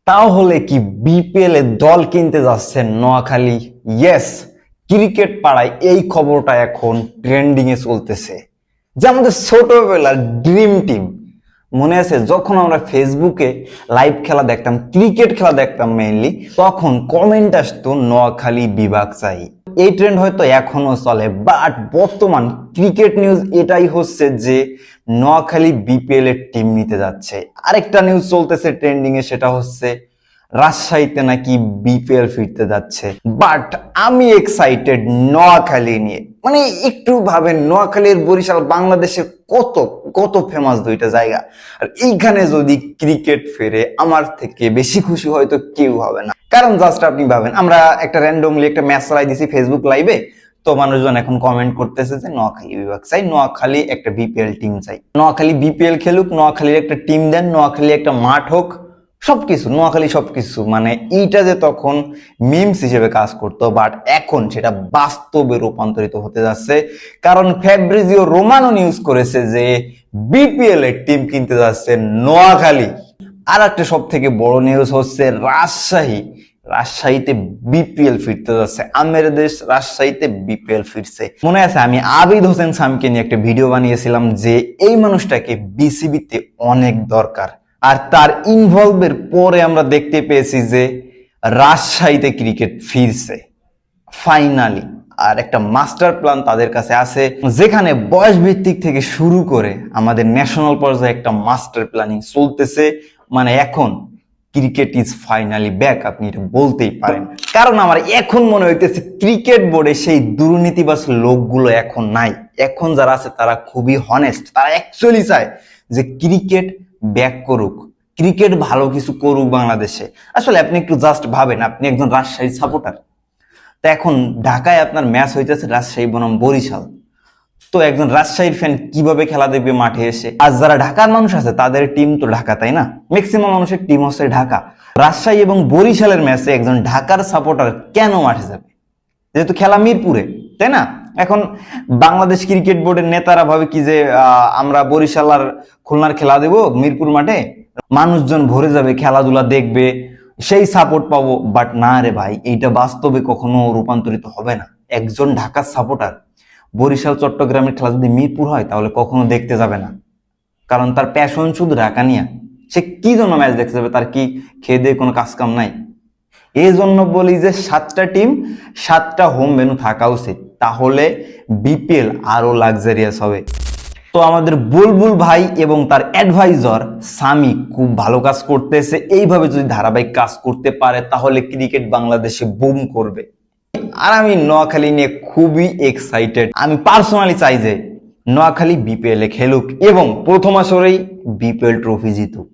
তাহলে কি বিপিএল এ দল কিনতে যাচ্ছেন নোয়াখালী? ইয়েস, ক্রিকেট পাড়ায় এই খবরটা এখন ট্রেন্ডিং এ চলতেছে যে আমাদের ছোটবেলার ড্রিম টিম। মনে আছে যখন আমরা ফেসবুকে লাইভ খেলা দেখতাম, ক্রিকেট খেলা দেখতাম মেইনলি, তখন কমেন্ট আসতো নোয়াখালী বিভাগ চাই। এই ট্রেন্ড হয়তো এখনো চলে, বাট বর্তমান ক্রিকেট নিউজ এটাই হচ্ছে যে নোয়াখালী বিপিএল এর টিম নিতে যাচ্ছে। আরেকটা নিউজ চলতেছে ট্রেন্ডিং এ, সেটা হচ্ছে রাজশাহীতে নাকি বিপিএল ফিরতে যাচ্ছে। বাট আমি এক্সাইটেড নোয়াখালী নিয়ে। মানে একটু ভাবেন, নোয়াখালী আর বরিশাল বাংলাদেশের কত কত ফেমাস দুইটা জায়গা, আর এইখানে যদি ক্রিকেট ফেরে আমার থেকে বেশি খুশি হয়তো কেউ হবে না। কারণ জাস্ট আপনি ভাবেন, আমরা একটা র্যান্ডমলি একটা ম্যাচ চালাই দিছি ফেসবুক লাইভে, তো মানুষজন এখন কমেন্ট করতেছে যে নোয়াখালী বিভাগ চাই, নোয়াখালী একটা বিপিএল টিম চাই, নোয়াখালী বিপিএল খেলুক, নোয়াখালীর একটা টিম দেন, নোয়াখালী একটা মাঠ হোক, সবকিছু নোয়াখালী সবকিছু। মানে এইটা যে তখন মিমস হিসেবে কাজ করতো, বাট এখন সেটা বাস্তবে রূপান্তরিত হতে যাচ্ছে। কারণ ফ্যাব্রিজিও রোমানো নিউজ করেছে যে বিপিএল এর টিম কিনতে যাচ্ছে নোয়াখালী। আর একটা সব থেকে বড় নিউজ হচ্ছে রাজশাহীতে বিপিএল ফিরতে যাচ্ছে। আমের দেশ রাজশাহীতে বিপিএল ফিরছে। মনে আছে আমি আবিদ হোসেন সামকে নিয়ে একটা ভিডিও বানিয়েছিলাম যে এই মানুষটাকে বিসিবিতে অনেক দরকার, আর তার ইনভলভের পরে আমরা দেখতে পেয়েছি যে রাজশাহীতে ক্রিকেট ফিরছে ফাইনালি। আর একটা মাস্টার প্ল্যান তাদের কাছে আছে, যেখানে বয়স ভিত্তিক থেকে শুরু করে আমাদের ন্যাশনাল পর্যায়ে একটা মাস্টার প্ল্যানিং চলতেছে। মানে এখন ক্রিকেট ইজ ফাইনালি ব্যাক, আপনি এটা বলতেই পারেন। কারণ আমার এখন মনে হইতেছে ক্রিকেট বোর্ডে সেই দুর্নীতিবাজ লোকগুলো এখন নাই। এখন যারা আছে তারা খুবই হনেস্ট, তারা অ্যাকচুয়ালি চায় যে ক্রিকেট ব্যাক করুক, ক্রিকেট ভালো কিছু করুক বাংলাদেশে। আসলে আপনি একটু জাস্ট ভাবেন, আপনি একজন রাজশাহী সাপোর্টার, তো এখন ঢাকায় আপনার ম্যাচ হইতেছে রাজশাহী বনাম বরিশাল, তো একজন রাজশাহীর ফ্যান কিভাবে খেলা দেখবে মাঠে এসে? আর যারা ঢাকার মানুষ আছে তাদের টিম তো ঢাকা, তাই না? ম্যাক্সিমাম মানুষের টিম হচ্ছে ঢাকা। রাজশাহী এবং বরিশালের ম্যাচে একজন ঢাকার সাপোর্টার কেন মাঠে যাবে, যেহেতু খেলা মিরপুরে, তাই না? এখন বাংলাদেশ ক্রিকেট বোর্ডের নেতারা ভাবে কি যে আমরা বরিশাল আর খুলনার খেলা দেব মিরপুর মাঠে, মানুষজন ভরে যাবে, খেলাধুলা দেখবে, সেই সাপোর্ট পাবো। বাট না রে ভাই, এইটা বাস্তবে কখনো রূপান্তরিত হবে না। একজন ঢাকার সাপোর্টার বরিশাল চট্টগ্রামের খেলা যদি মিরপুর হয় তাহলে কখনো দেখতে যাবে না, কারণ তার প্যাশন শুধু ঢাকা নিয়ে। সে কি জন্য ম্যাচ দেখতে যাবে? তার কি খেয়ে দিয়ে কোনো কাজ কাম নাই? এই জন্য বলি যে 7টা টিম 7টা হোম ভেন্যু থাকা উচিত, তাহলে বিপিএল আরো লাক্সারিয়াস হবে। তো আমাদের বুলবুল ভাই এবং তার অ্যাডভাইজার সামি খুব ভালো কাজ করতেছে। এইভাবে যদি ধারাবাহিক কাজ করতে পারে তাহলে ক্রিকেট বাংলাদেশে বুম করবে। আর আমি নোয়াখালী নিয়ে খুবই এক্সাইটেড। আমি পার্সোনালি চাই যে নোয়াখালী বিপিএল এ খেলুক এবং প্রথম আসরেই বিপিএল ট্রফি জিতুক।